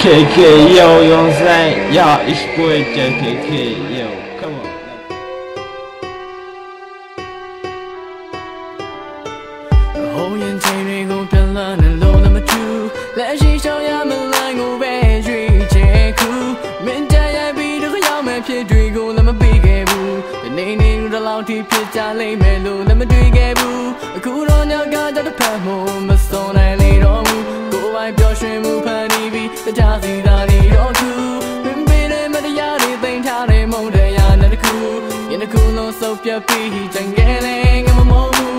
KK yo Yonsei ya Ishboy KK yo come on Oh yin chainတွေကိုပြန်လာနေလို့လည်းမထူလက်ရှိရှောင်းရမလိုက်ကိုပဲရွေးချယ်ခုမင်းတရားပြီးတော့ရောက်မဲ့ဖြစ်တွေကိုလည်းမပြီးခဲ့ဘူးဒီနေ့နေ့တော့လောက်ထိဖြစ်ကြလိမ့်မယ်လို့လည်းမတွေးခဲ့ဘူးအခုတော့ညကတည်းကဖတ်ဖို့မစွန်နိုင်လေတော့ဘူးကိုယ်ပိုင်ပျော်ရွှင်မှုဖန်တီးပြီးတခြားစီသားတွေတော့ခုမင်းပေးတဲ့မတရားတွေသိမ်းထားတဲ့မုန်းတရားနဲ့တခုရင်တစ်ခုလုံးစုပ်ပြတ်ပြီးကြံခဲ့လေငါမမုန်းဘူး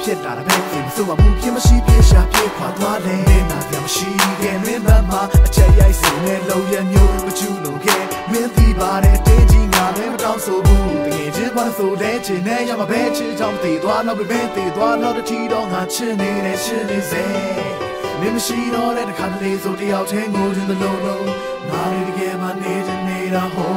ဖြစ်လာတဲ့ဘက်ကိုဆိုမှမပြမရှိပြရှာပြေခွာသွားတယ်နာပြမရှိခဲ့မင်းမမအချက်ရိုက်စင်နဲ့လုံရမျိုးမချူလို့ခဲ့မင်းသိပါတယ်တင်းကြီးငါလည်းမတောင်းဆိုဘူးတကယ်ချင်းပါဆိုတဲ့ချင်နဲ့ရမှာပဲချစ်ချောင်းတည်သွားနောက်ပဲတည်သွားနောက်တစ်ထီတော့ငါချစ်နေတဲ့ရှင်းနေစေမင်းမရှိတော့တဲ့တစ်ခါတလေဆိုတယောက်တည်းငိုချင်သလိုငါလေးတကယ်မှနေချင်နေတာဟော